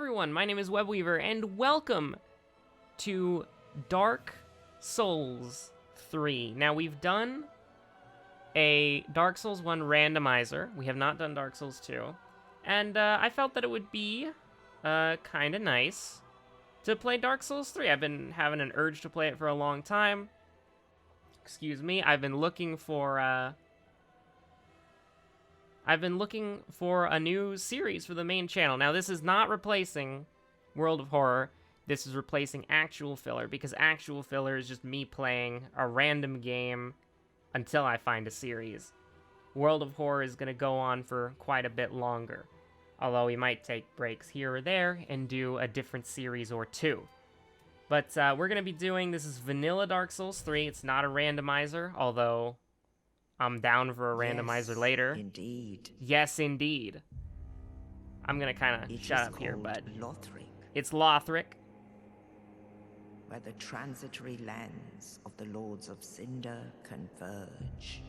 everyone, my name is Webweaver, and welcome to Dark Souls 3. Now, we've done a Dark Souls 1 randomizer. We have not done Dark Souls 2. And I felt that it would be kind of nice to play Dark Souls 3. I've been having an urge to play it for a long time. Excuse me, I've been looking for a new series for the main channel. Now, this is not replacing World of Horror. This is replacing actual filler, because actual filler is just me playing a random game until I find a series. World of Horror is going to go on for quite a bit longer, although we might take breaks here or there and do a different series or two. But we're going to be doing, this is vanilla Dark Souls 3. It's not a randomizer, although I'm down for a randomizer later. Indeed. Yes, indeed. I'm going to kind of shut up here, but Lothric, it's Lothric. where the transitory lands of the Lords of Cinder converge.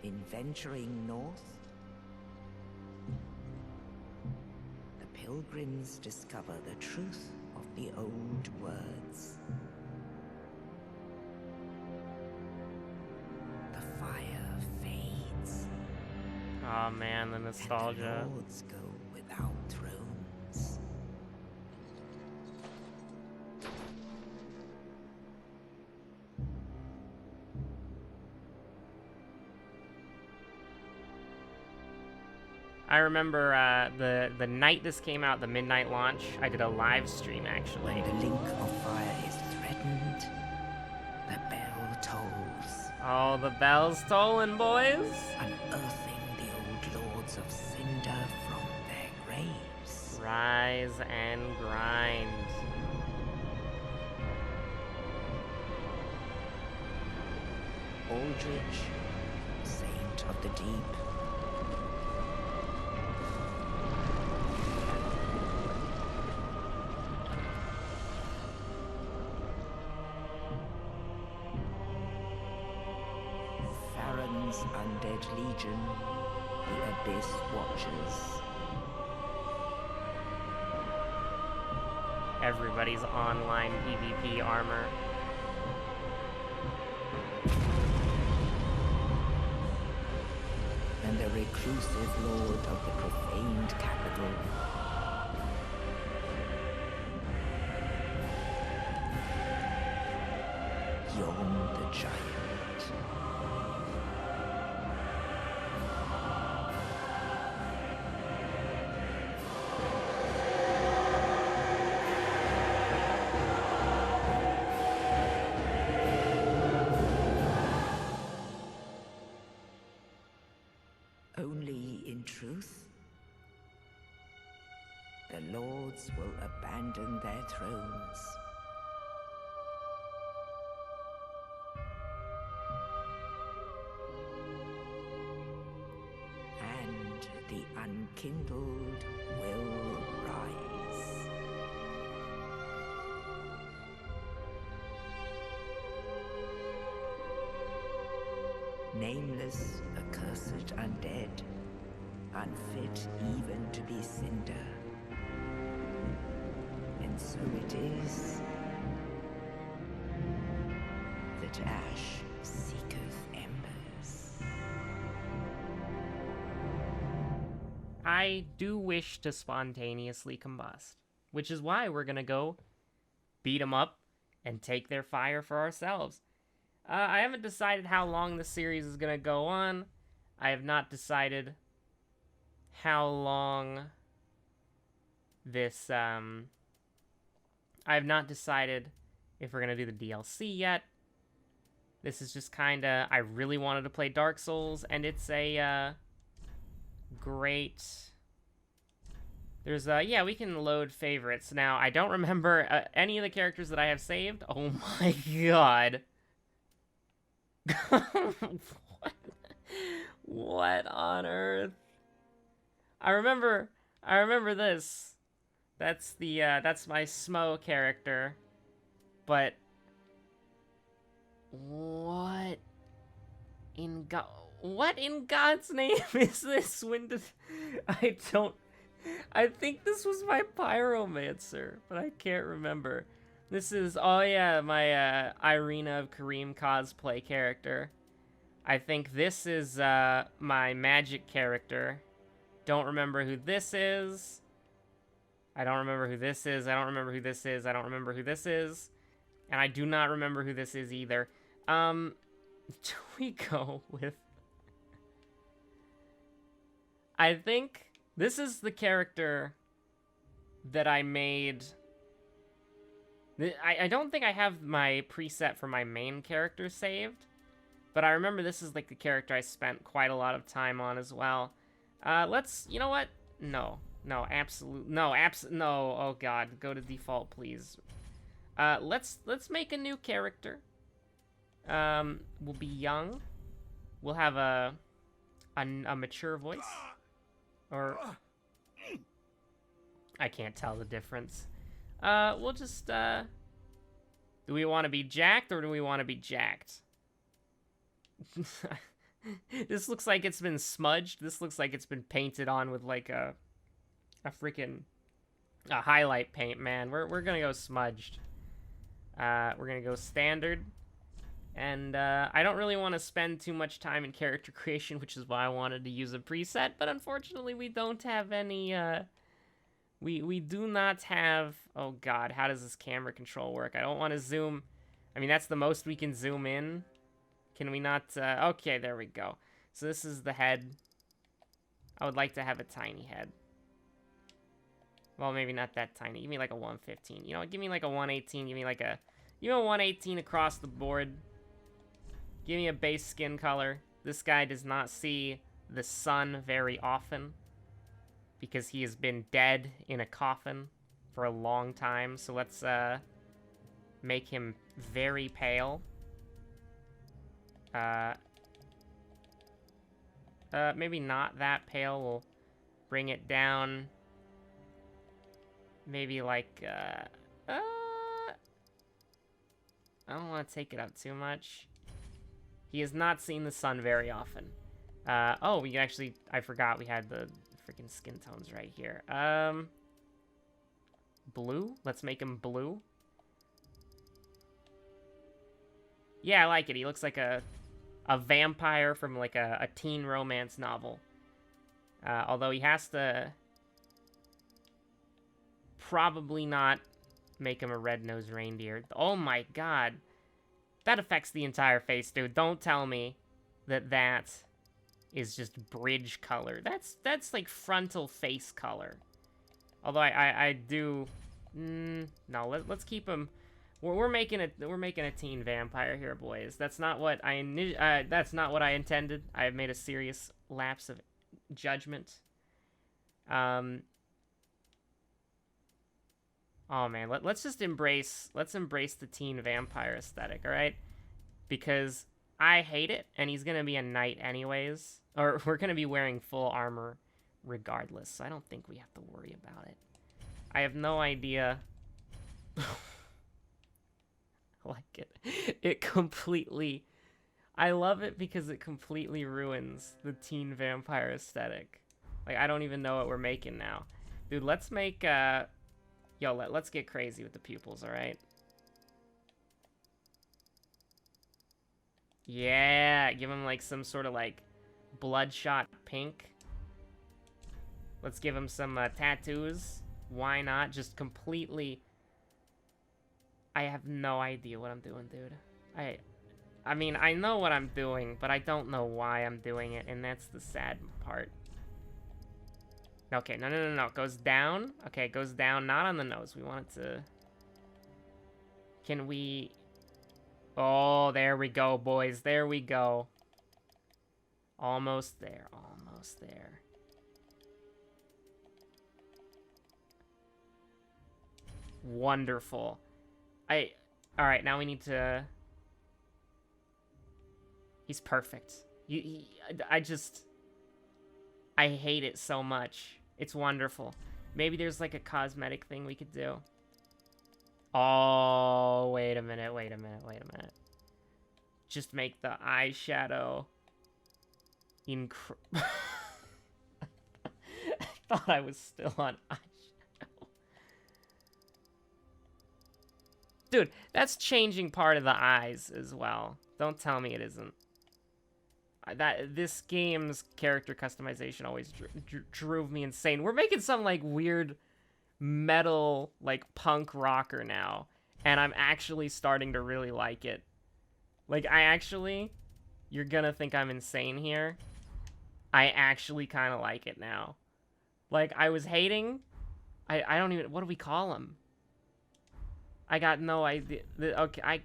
In venturing north, the pilgrims discover the truth of the old words. The fire fades. Oh man, the And nostalgia. the lords go without thrones. I remember the night this came out, the midnight launch, I did a live stream actually. When the link of fire is threatened, the bell tolls, Oh, the bell's tolling, boys. unearthing the old lords of Cinder from their graves. Rise and grind. Aldrich, saint of the deep, Farron's undead legion, the Abyss Watchers. Everybody's online PvP armor. And the reclusive lord of the profaned capital. Yon the giant. Only in truth, the lords will abandon their thrones. And the unkindled will rise. Nameless, accursed undead, unfit even to be cinder. And so it is that ash seeketh embers. I do wish to spontaneously combust, which is why we're gonna go beat them up and take their fire for ourselves. I haven't decided how long the series is gonna go on. I have not decided how long this, I have not decided if we're gonna do the DLC yet. This is just kinda, I really wanted to play Dark Souls, and it's a, great... There's, yeah, we can load favorites. Now, I don't remember any of the characters that I have saved. Oh my god. What on earth? I remember this. That's the, that's my Smo character. But... What in What in God's name is this? When did... I don't... I think this was my Pyromancer, but I can't remember. This is... Oh yeah, my Irina of Kareem cosplay character. I think this is my magic character. Don't remember who this is. I don't remember who this is. I don't remember who this is. I don't remember who this is. And I do not remember who this is either. Do we go with... I think this is the character that I made... I don't think I have my preset for my main character saved. But I remember this is like the character I spent quite a lot of time on as well. Let's... You know what? No. No, absolute... No, no, oh god. Go to default, please. Let's make a new character. We'll be young. We'll have a mature voice. Or... I can't tell the difference. We'll just, do we want to be jacked or do we want to be jacked? This looks like it's been smudged. This looks like it's been painted on with like a freaking highlight paint, man. We're gonna go smudged. We're gonna go standard. And I don't really want to spend too much time in character creation, which is why I wanted to use a preset, but unfortunately we don't have any, we do not have... Oh god, how does this camera control work? I don't want to zoom... I mean, that's the most we can zoom in. Can we not... Okay, there we go. So this is the head. I would like to have a tiny head. Well, maybe not that tiny. Give me like a 115. You know what? Give me like a 118. Give me like a... You know, 118 across the board. Give me a base skin color. This guy does not see the sun very often because he has been dead in a coffin for a long time. So let's make him very pale. Maybe not that pale. We'll bring it down. Maybe like, I don't want to take it up too much. He has not seen the sun very often. Oh, we actually, I forgot we had the freaking skin tones right here. Blue? Let's make him blue. Yeah, I like it. He looks like a vampire from like a teen romance novel. Although he has to probably not make him a red-nosed reindeer. Oh my god. That affects the entire face, dude. Don't tell me that that is just bridge color. That's like frontal face color. Although I do... no, let's keep him... We're making a teen vampire here, boys. That's not what that's not what I intended. I have made a serious lapse of judgment. Oh man, let's just embrace the teen vampire aesthetic, all right? Because I hate it, and he's gonna be a knight anyways, or we're gonna be wearing full armor regardless. So I don't think we have to worry about it. I have no idea. Like it. It completely... I love it because it completely ruins the teen vampire aesthetic. Like, I don't even know what we're making now. Dude, let's make, Yo, let's get crazy with the pupils, alright? Yeah, give him, like, some sort of, like, bloodshot pink. Let's give him some, tattoos. Why not? Just completely... I have no idea what I'm doing, dude. I mean, I know what I'm doing, but I don't know why I'm doing it, and that's the sad part. Okay, no. It goes down. Okay, it goes down, not on the nose. We want it to... Can we... Oh, there we go, boys. There we go. Almost there. Almost there. Wonderful. Alright, now we need to... He's perfect. I hate it so much. It's wonderful. Maybe there's like a cosmetic thing we could do. Oh, wait a minute. Just make the eyeshadow I thought I was still on eyeshadow. Dude, that's changing part of the eyes as well. Don't tell me it isn't. This game's character customization always drove me insane. We're making some like weird metal like punk rocker now, and I'm actually starting to really like it. Like you're gonna think I'm insane here. I actually kind of like it now. Like I was hating. I don't even, what do we call him? I got no idea. Okay,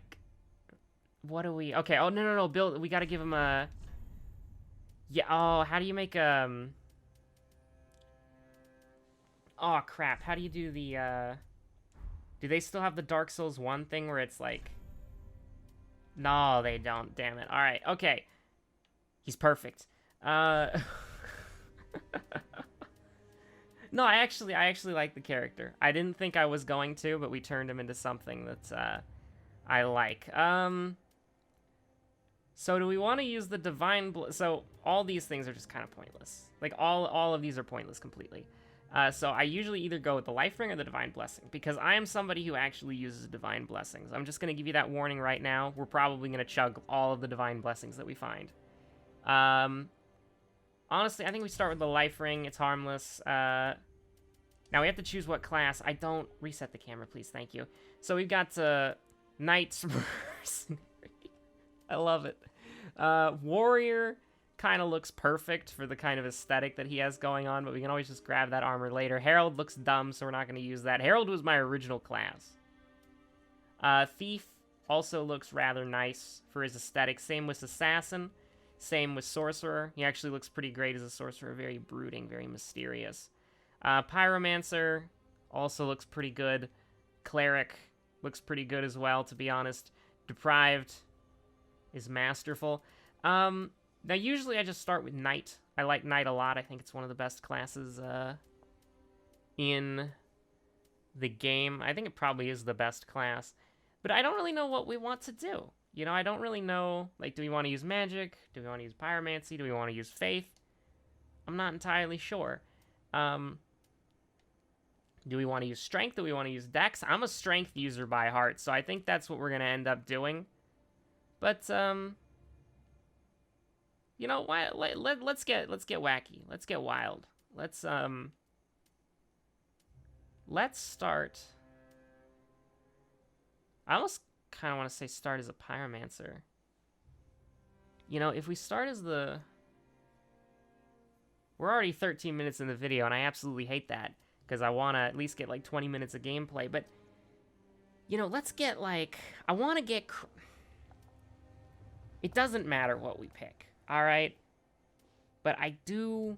what do we? Okay. Oh no, Bill. We gotta give him a. Yeah, oh, how do you make, Oh, crap, how do you do the, Do they still have the Dark Souls 1 thing where it's like... No, they don't, damn it. Alright, okay. He's perfect. No, I actually like the character. I didn't think I was going to, but we turned him into something that's, I like. So do we want to use the Divine... So all these things are just kind of pointless. Like, all of these are pointless completely. So I usually either go with the Life Ring or the Divine Blessing, because I am somebody who actually uses Divine Blessings. I'm just going to give you that warning right now. We're probably going to chug all of the Divine Blessings that we find. Honestly, I think we start with the Life Ring. It's harmless. Now we have to choose what class. I don't... Reset the camera, please. Thank you. So we've got Knights Mercenary. I love it. Warrior kind of looks perfect for the kind of aesthetic that he has going on, but we can always just grab that armor later. Herald looks dumb, so we're not going to use that. Herald was my original class. Thief also looks rather nice for his aesthetic. Same with Assassin. Same with Sorcerer. He actually looks pretty great as a Sorcerer. Very brooding, very mysterious. Pyromancer also looks pretty good. Cleric looks pretty good as well, to be honest. Deprived is masterful. Now, usually I just start with Knight. I like Knight a lot. I think it's one of the best classes in the game. I think it probably is the best class. But I don't really know what we want to do. You know, I don't really know, like, do we want to use magic? Do we want to use pyromancy? Do we want to use faith? I'm not entirely sure. Do we want to use strength? Do we want to use dex? I'm a strength user by heart, so I think that's what we're going to end up doing. But, you know, let's get wacky. Let's get wild. Let's start. I almost kind of want to say start as a pyromancer. You know, if we start as the... We're already 13 minutes in the video, and I absolutely hate that, because I want to at least get, like, 20 minutes of gameplay, but, you know, let's get, like... I want to get... It doesn't matter what we pick, alright? But I do...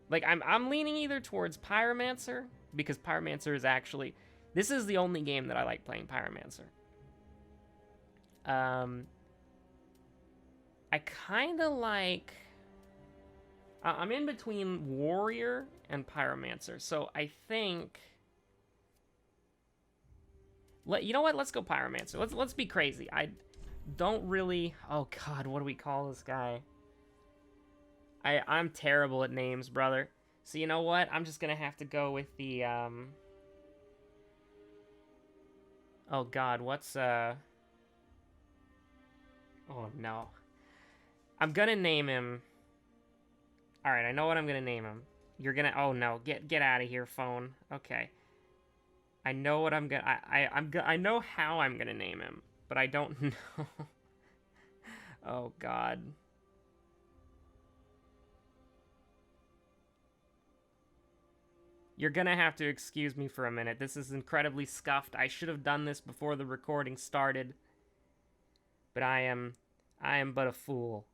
Like, I'm leaning either towards Pyromancer, because Pyromancer is actually... This is the only game that I like playing Pyromancer. I kind of like... I'm in between Warrior and Pyromancer, so I think... You know what? Let's go Pyromancer. Let's be crazy. I don't really... Oh, God, what do we call this guy? I'm terrible at names, brother. So you know what? I'm just gonna have to go with the, Oh, God, what's, Oh, no. I'm gonna name him... Alright, I know what I'm gonna name him. You're gonna... Oh, no. Get out of here, phone. Okay. I know what I'm gonna... I know how I'm gonna name him, but I don't know. Oh, God. You're gonna have to excuse me for a minute. This is incredibly scuffed. I should have done this before the recording started. But I am but a fool.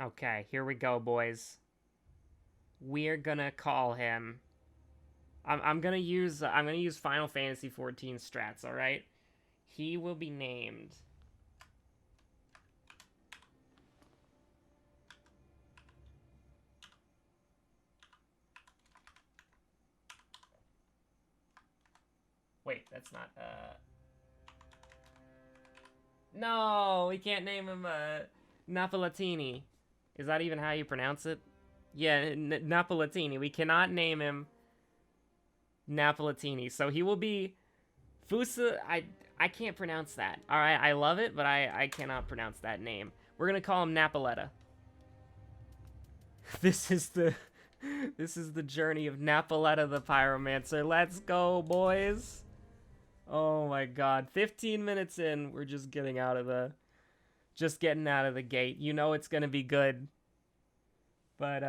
Okay, here we go, boys. We're gonna call him... I'm gonna use Final Fantasy XIV strats, alright? He will be named... Wait, that's not, No, we can't name him, Napoletini. Is that even how you pronounce it? Yeah, Napoletini. We cannot name him Napoletini. So he will be Fusa. I can't pronounce that. All right, I love it, but I cannot pronounce that name. We're gonna call him Napoleta. This is the journey of Napoleta the Pyromancer. Let's go, boys. Oh my god. 15 minutes in, we're just getting out of the gate. You know it's gonna be good. But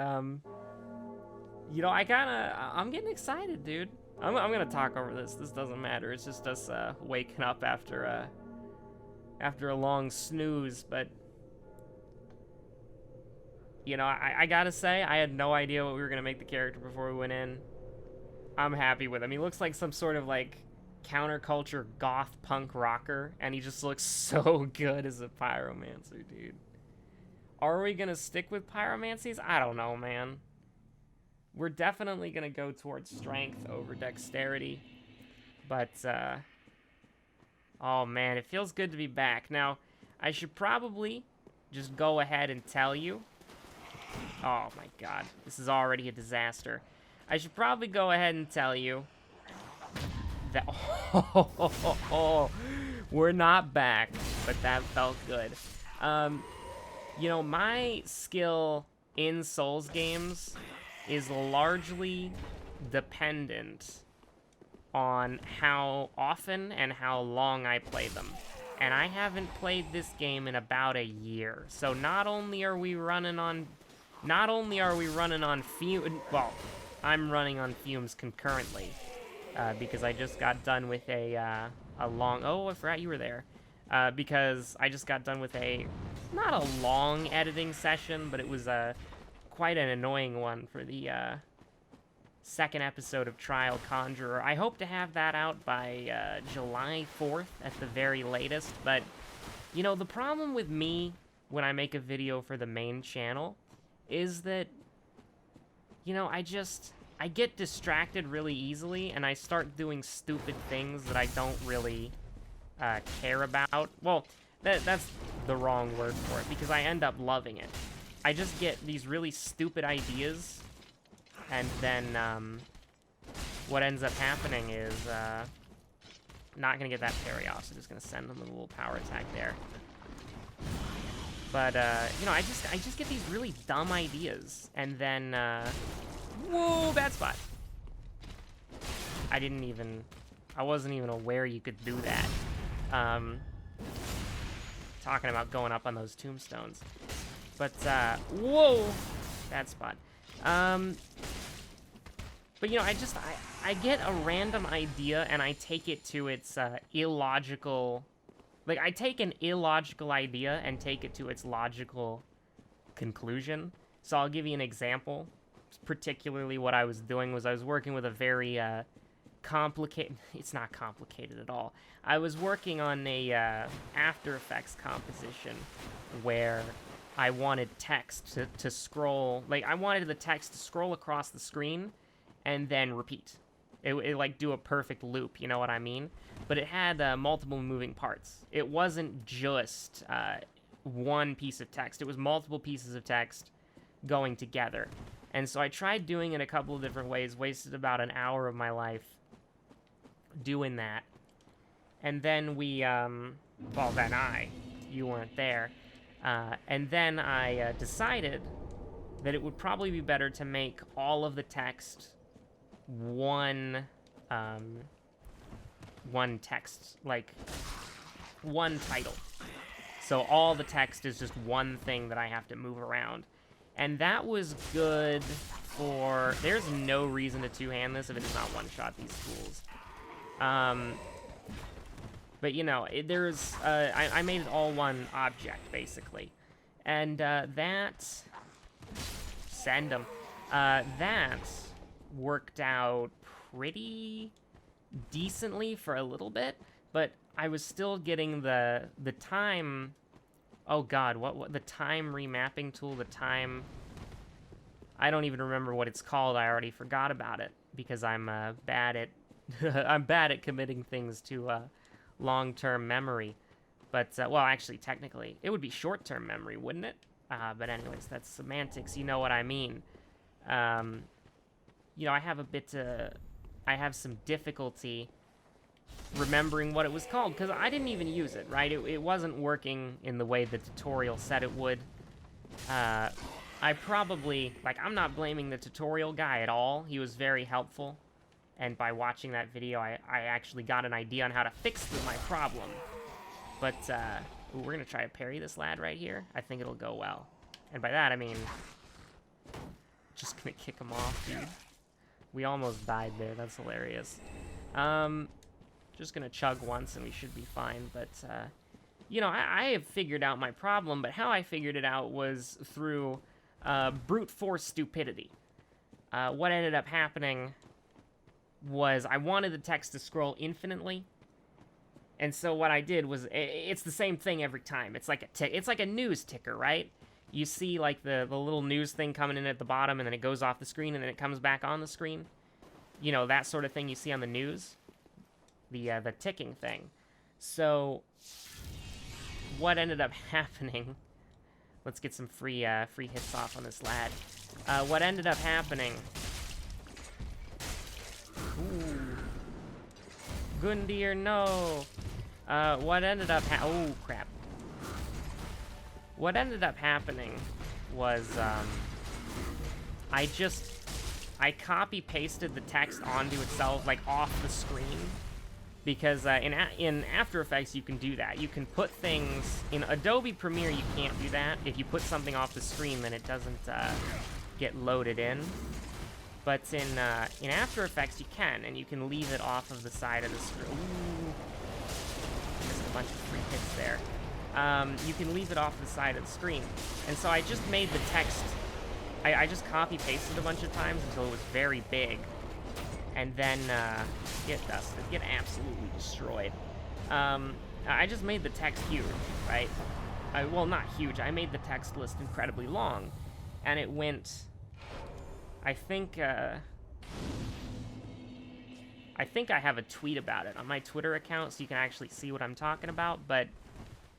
you know, I'm getting excited, dude. I'm gonna talk over this. This doesn't matter. It's just us waking up after a long snooze. But you know, I gotta say, I had no idea what we were gonna make the character before we went in. I'm happy with him. He looks like some sort of like counterculture goth punk rocker, and he just looks so good as a pyromancer, dude. Are we gonna stick with pyromancies? I don't know, man. We're definitely gonna go towards strength over dexterity, but oh man, it feels good to be back. Now, I should probably just go ahead and tell you. Oh my god, this is already a disaster. I should probably go ahead and tell you that we're not back, but that felt good. You know, my skill in Souls games is largely dependent on how often and how long I play them. And I haven't played this game in about a year. So not only are we running on fumes, well, I'm running on fumes concurrently, because I just got done with a long, oh, I forgot you were there, because I just got done with not a long editing session, but it was quite an annoying one for the second episode of Trial Conjurer. I hope to have that out by July 4th at the very latest, but, you know, the problem with me when I make a video for the main channel is that, you know, I get distracted really easily, and I start doing stupid things that I don't really care about. Well, that's the wrong word for it, because I end up loving it. I just get these really stupid ideas, and then what ends up happening is not gonna get that parry off, so just gonna send them a little power attack there. But you know, I just get these really dumb ideas, and then whoa, bad spot. I wasn't even aware you could do that. Talking about going up on those tombstones. But, whoa! Bad spot. But, you know, I get a random idea, and I take it to its, illogical... Like, I take an illogical idea and take it to its logical conclusion. So I'll give you an example. Particularly what I was doing was I was working with a very, complicated... It's not complicated at all. I was working on a, After Effects composition where I wanted text to scroll, like, I wanted the text to scroll across the screen and then repeat. It like, do a perfect loop, you know what I mean? But it had multiple moving parts. It wasn't just one piece of text. It was multiple pieces of text going together. And so I tried doing it a couple of different ways, wasted about an hour of my life doing that. And then we, well, then you weren't there. And then I decided that it would probably be better to make all of the text one text, like one title. So all the text is just one thing that I have to move around. And that was good for... There's no reason to two-hand this if it does not one-shot these fools. But, you know, I made it all one object, basically. And, that... Send them. That worked out pretty decently for a little bit, but I was still getting the time... Oh god, what the time remapping tool, the time... I don't even remember what it's called. I already forgot about it, because I'm bad at... I'm bad at committing things to long-term memory. But, well, actually, technically, it would be short-term memory, wouldn't it? But anyways, that's semantics. You know what I mean. You know, I have some difficulty remembering what it was called, because I didn't even use it, right? It wasn't working in the way the tutorial said it would. I probably, like, I'm not blaming the tutorial guy at all. He was very helpful. And by watching that video, I actually got an idea on how to fix my problem. But, ooh, we're gonna try to parry this lad right here. I think it'll go well. And by that, I mean, just gonna kick him off, dude. We almost died there. That's hilarious. Just gonna chug once and we should be fine. But, you know, I have figured out my problem, but how I figured it out was through brute force stupidity. What ended up happening was I wanted the text to scroll infinitely. And so what I did was, it's the same thing every time. It's like a news ticker, right? You see like the little news thing coming in at the bottom, and then it goes off the screen, and then it comes back on the screen. You know, that sort of thing you see on the news. The ticking thing. So what ended up happening, let's get some free hits off on this lad. What ended up happening, ooh, Gundyr, no. What ended up oh crap. What ended up happening was I copy pasted the text onto itself, like off the screen. Because in After Effects, you can do that. You can put things... In Adobe Premiere, you can't do that. If you put something off the screen, then it doesn't get loaded in. But in After Effects, you can, and you can leave it off of the side of the screen. Ooh. Missed a bunch of free hits there. You can leave it off the side of the screen. And so I just made the text... I just copy-pasted a bunch of times until it was very big. And then, get dusted, get absolutely destroyed. I just made the text huge, right? Well, not huge, I made the text list incredibly long. And it went, I think I have a tweet about it on my Twitter account, so you can actually see what I'm talking about, but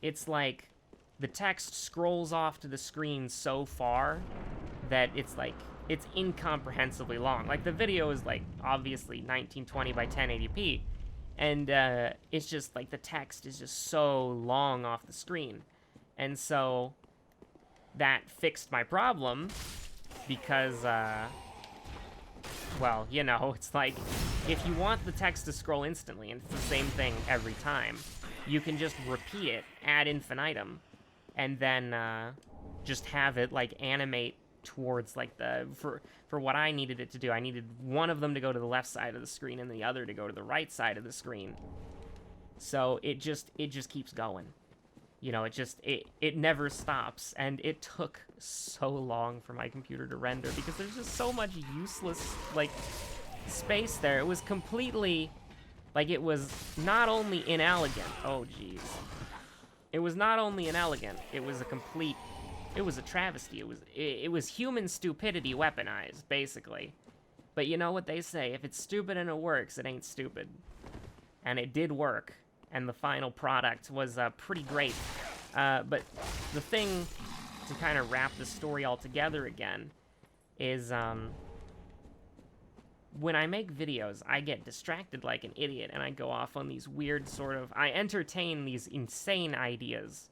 it's like, the text scrolls off to the screen so far that it's like, it's incomprehensibly long. Like, the video is, like, obviously 1920 by 1080p, and it's just, like, the text is just so long off the screen. And so, that fixed my problem, because, well, you know, it's like, if you want the text to scroll instantly, and it's the same thing every time, you can just repeat it ad infinitum, and then, just have it, like, animate towards like for what I needed it to do. I needed one of them to go to the left side of the screen and the other to go to the right side of the screen. So it just keeps going. You know, it never stops, and it took so long for my computer to render because there's just so much useless like space there. It was completely like, it was not only inelegant. Oh geez. It was not only inelegant, it was a travesty. It was human stupidity weaponized, basically. But you know what they say, if it's stupid and it works, it ain't stupid. And it did work, and the final product was pretty great. But the thing, to kind of wrap the story all together again, is when I make videos, I get distracted like an idiot, and I go off on these weird I entertain these insane ideas,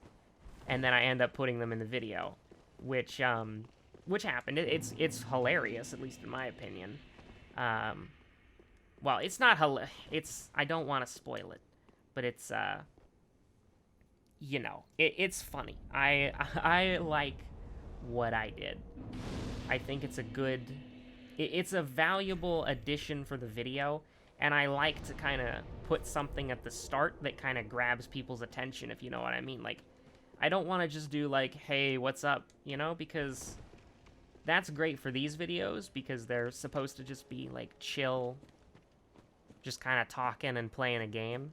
and then I end up putting them in the video, which happened. It's hilarious, at least in my opinion. Well, it's not I don't want to spoil it, but it's, you know, it's funny. I like what I did. I think it's it's a valuable addition for the video, and I like to kind of put something at the start that kind of grabs people's attention, if you know what I mean. Like, I don't want to just do like, hey, what's up, you know, because that's great for these videos because they're supposed to just be like chill, just kind of talking and playing a game.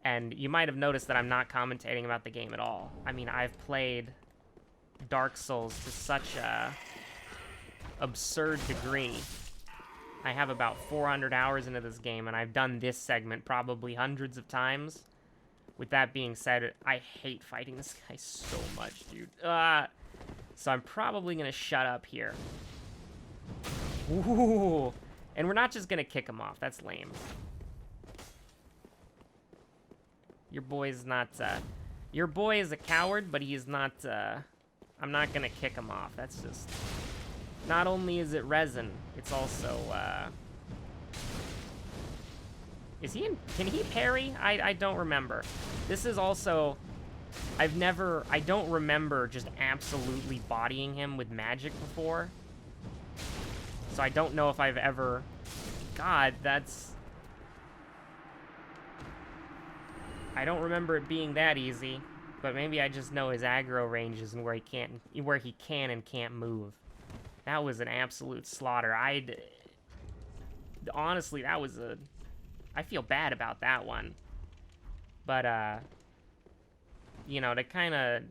And you might have noticed that I'm not commentating about the game at all. I mean, I've played Dark Souls to such a absurd degree. I have about 400 hours into this game, and I've done this segment probably hundreds of times. with that being said, I hate fighting this guy so much, dude. So I'm probably gonna shut up here. Ooh. And we're not just gonna kick him off. That's lame. Your boy's not, your boy is a coward, but he is not, I'm not gonna kick him off. That's just... Not only is it resin, it's also, Is he in... Can he parry? I don't remember. This is also... I don't remember just absolutely bodying him with magic before. So I don't know if I've ever... God, that's... I don't remember it being that easy, but maybe I just know his aggro ranges and where he can and can't move. That was an absolute slaughter. Honestly, that was a... I feel bad about that one. But, you know, to kind of...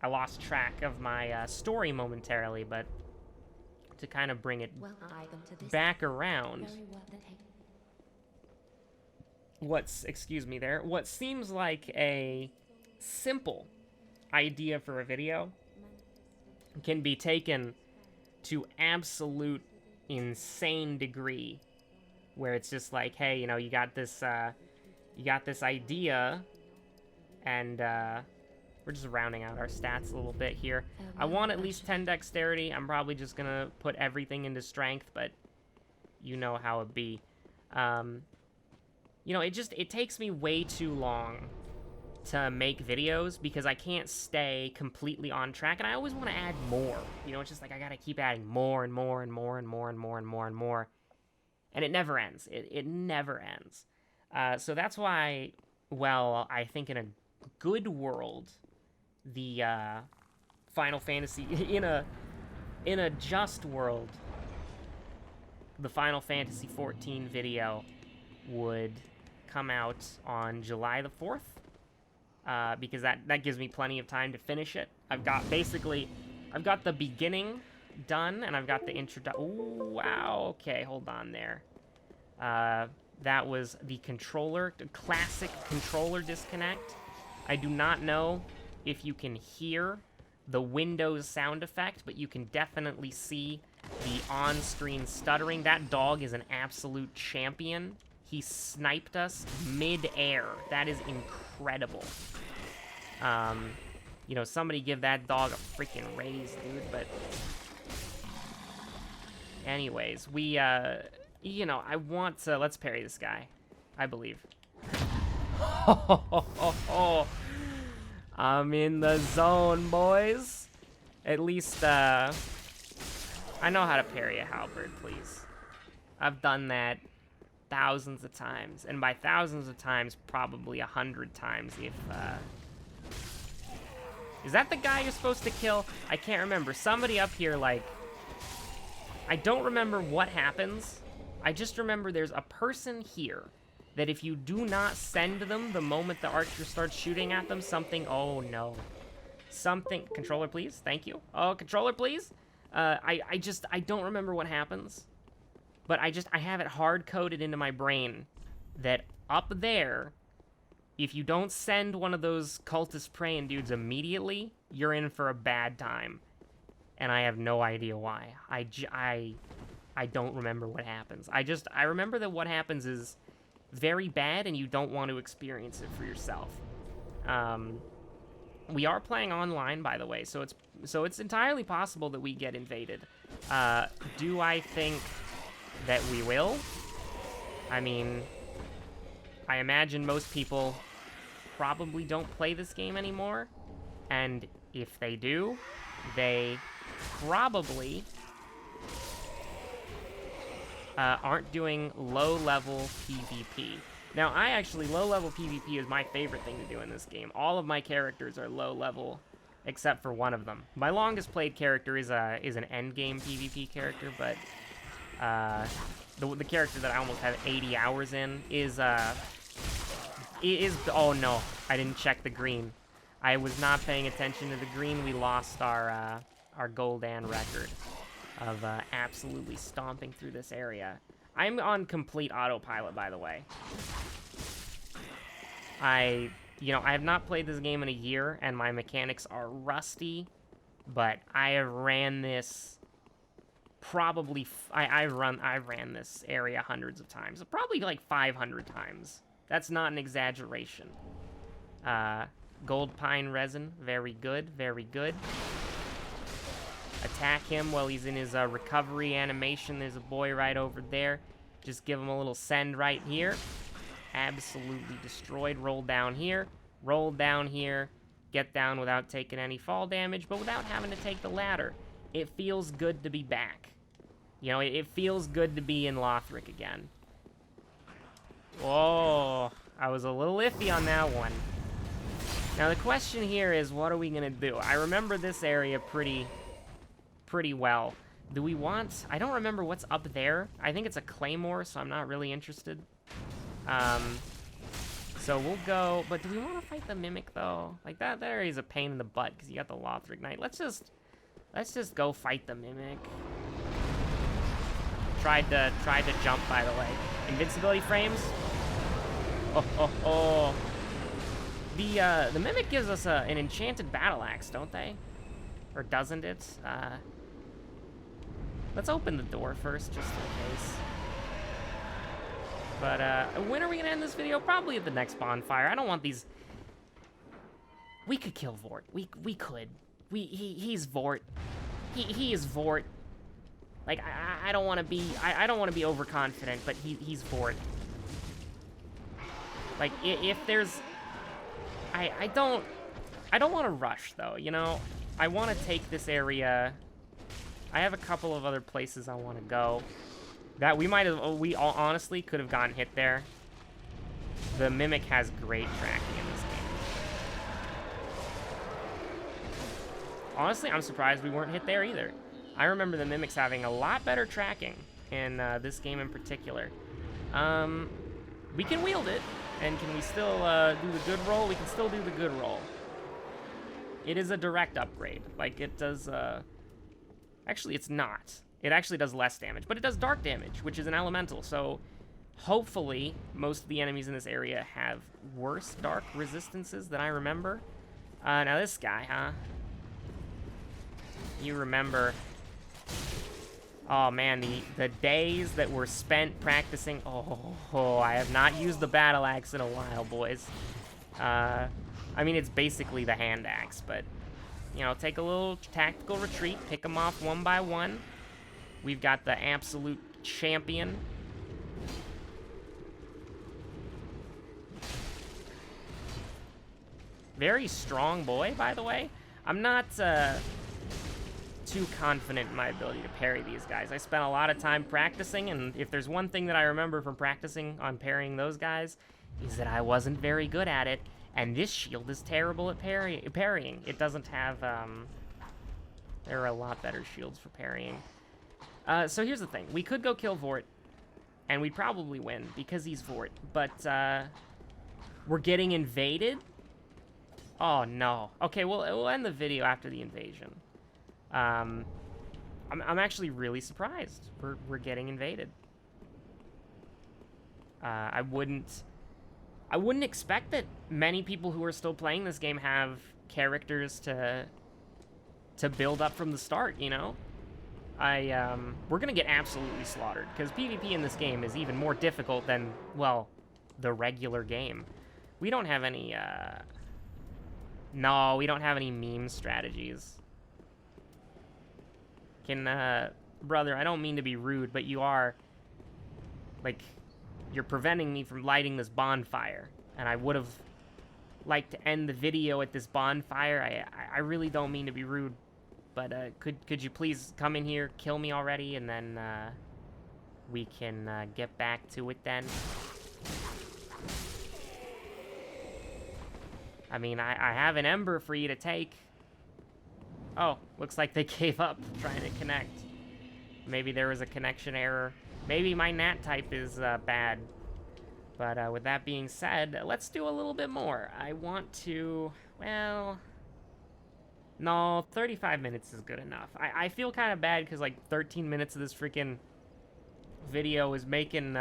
I lost track of my story momentarily, but to kind of bring it back around... excuse me there, what seems like a simple idea for a video can be taken to absolute insane degree, where it's just like, hey, you know, you got this idea, and we're just rounding out our stats a little bit here. I want at least 10 dexterity. I'm probably just gonna put everything into strength, but you know how it be. You know, it takes me way too long to make videos because I can't stay completely on track, and I always want to add more. You know, it's just like I gotta keep adding more and more and more and more and more and more and more, and it never ends. It never ends. So that's why, well, I think in a good world, the Final Fantasy in a just world, the Final Fantasy 14 video would come out on July the 4th, because that gives me plenty of time to finish it. I've got the beginning done, and I've got the introduction. Ooh, wow, okay, hold on there. That was the classic controller disconnect. I do not know if you can hear the Windows sound effect, but you can definitely see the on-screen stuttering. That dog is an absolute champion. He sniped us mid-air. That is incredible. You know, somebody give that dog a freaking raise, dude, but... Anyways, we, you know, I want to... Let's parry this guy. I believe. I'm in the zone, boys. At least, I know how to parry a halberd, please. I've done that thousands of times, and by thousands of times, probably 100 times if, Is that the guy you're supposed to kill? I can't remember. Somebody up here, like... I don't remember what happens. I just remember there's a person here that if you do not send them the moment the archer starts shooting at them, something... Oh, no. Something... Controller, please. Thank you. Oh, controller, please. I don't remember what happens. But I have it hard-coded into my brain that up there, if you don't send one of those cultist praying dudes immediately, you're in for a bad time. And I have no idea why. I don't remember what happens. I remember that what happens is very bad and you don't want to experience it for yourself. We are playing online, by the way, so it's entirely possible that we get invaded. Do I think that we will? I mean, I imagine most people probably don't play this game anymore, and if they do, they probably aren't doing low-level PvP. Now, low-level PvP is my favorite thing to do in this game. All of my characters are low-level, except for one of them. My longest-played character is an endgame PvP character, but the character that I almost have 80 hours in is oh no, I didn't check the green. I was not paying attention to the green. We lost our Goldan record of absolutely stomping through this area. I'm on complete autopilot, by the way. You know, I have not played this game in a year, and my mechanics are rusty, but I have ran this probably, I ran this area hundreds of times, probably like 500 times. That's not an exaggeration. Gold pine resin, very good, very good. Attack him while he's in his recovery animation. There's a boy right over there. Just give him a little send right here. Absolutely destroyed. Roll down here. Roll down here. Get down without taking any fall damage, but without having to take the ladder. It feels good to be back. You know, it feels good to be in Lothric again. Whoa, I was a little iffy on that one. Now the question here is, what are we gonna do? I remember this area pretty well. Do we want... I don't remember what's up there. I think it's a claymore, so I'm not really interested. So we'll go... But do we want to fight the Mimic, though? Like, that area is a pain in the butt, because you got the Lothric Knight. Let's just go fight the Mimic. Tried to jump, by the way. Invincibility frames. Oh. The Mimic gives us an enchanted battle axe, don't they? Or doesn't it? Let's open the door first, just in case. But, when are we gonna end this video? Probably at the next bonfire. I don't want these... We could kill Vort. We could. He's Vort. He is Vort. Like, I don't want to be... I don't want to be overconfident, but he's Vort. Like, if there's... I don't want to rush, though, you know? I want to take this area... I have a couple of other places I want to go. That we all honestly could have gotten hit there. The Mimic has great tracking in this game. Honestly, I'm surprised we weren't hit there either. I remember the Mimics having a lot better tracking in this game in particular. We can wield it, and can we still do the good roll? We can still do the good roll. It is a direct upgrade. Like, it does... Actually, it's not. It actually does less damage, but it does dark damage, which is an elemental, so hopefully most of the enemies in this area have worse dark resistances than I remember. Now this guy, huh? You remember... Oh, man, the days that were spent practicing... Oh, I have not used the battle axe in a while, boys. I mean, it's basically the hand axe, but... You know, take a little tactical retreat, pick them off one by one. We've got the absolute champion. Very strong boy, by the way. I'm not too confident in my ability to parry these guys. I spent a lot of time practicing, and if there's one thing that I remember from practicing on parrying those guys, is that I wasn't very good at it. And this shield is terrible at parrying. It doesn't have, there are a lot better shields for parrying. So here's the thing. We could go kill Vort, and we'd probably win, because he's Vort. But, we're getting invaded? Oh, no. Okay, we'll end the video after the invasion. I'm actually really surprised we're getting invaded. I wouldn't expect that many people who are still playing this game have characters to build up from the start, you know? We're gonna get absolutely slaughtered, because PvP in this game is even more difficult than, well, the regular game. We don't have any, no, we don't have any meme strategies. Brother, I don't mean to be rude, but you are, like... You're preventing me from lighting this bonfire, and I would have liked to end the video at this bonfire. I really don't mean to be rude, but could you please come in here, kill me already, and then we can get back to it then? I mean, I have an ember for you to take. Oh, looks like they gave up trying to connect. Maybe there was a connection error. Maybe my nat type is bad. But with that being said, let's do a little bit more. I want to, well... No, 35 minutes is good enough. I feel kind of bad because like 13 minutes of this freaking video is making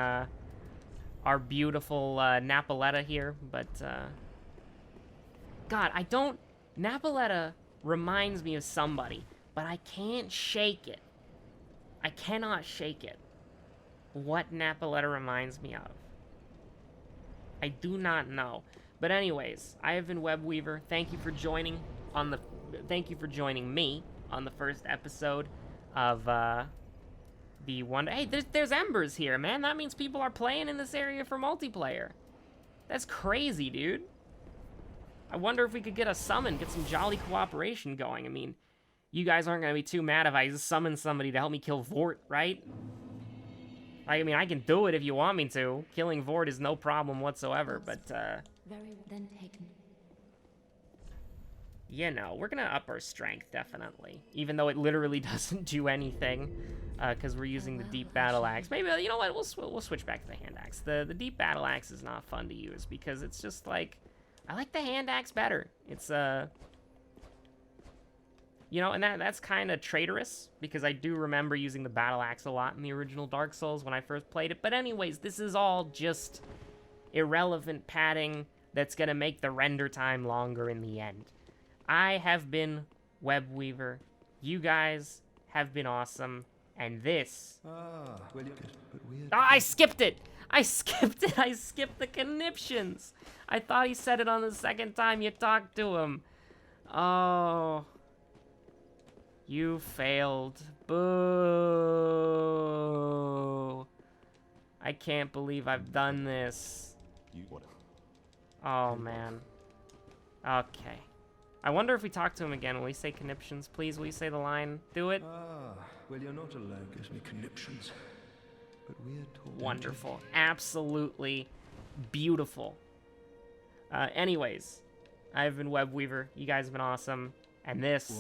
our beautiful Napoleta here, but God, I don't... Napoleta reminds me of somebody, but I can't shake it. I cannot shake it. What Napoleta reminds me of. I do not know. But anyways, I have been Webweaver. Thank you for joining on the... Thank you for joining me on the first episode of the one... Hey, there's embers here, man. That means people are playing in this area for multiplayer. That's crazy, dude. I wonder if we could get a summon, get some jolly cooperation going. I mean, you guys aren't going to be too mad if I just summon somebody to help me kill Vort, right? I mean, I can do it if you want me to. Killing Vort is no problem whatsoever, but, Very then taken. you know, we're gonna up our strength, definitely. Even though it literally doesn't do anything, because we're using the deep battle axe. Maybe, you know what, we'll switch back to the hand axe. The deep battle axe is not fun to use, because it's just, like, I like the hand axe better. It's, you know, and that's kind of traitorous, because I do remember using the battle axe a lot in the original Dark Souls when I first played it. But anyways, this is all just irrelevant padding that's gonna make the render time longer in the end. I have been Webweaver. You guys have been awesome. And this... I skipped it! I skipped it! I skipped the conniptions! I thought he said it on the second time you talked to him. Oh... You failed. Boo. I can't believe I've done this. Oh, man. Okay. I wonder if we talk to him again. Will he say conniptions? Please, will you say the line? Do it. Well, you're not alone, gives me conniptions. But we're talking. Wonderful. Absolutely beautiful. Anyways, I've been Webweaver. You guys have been awesome. And this...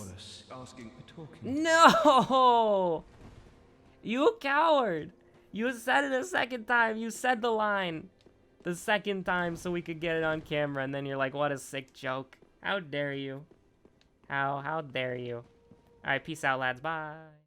Asking, talking. No! You coward! You said it a second time. You said the line the second time so we could get it on camera, and then you're like, what a sick joke. How dare you? How dare you? Alright, peace out, lads. Bye.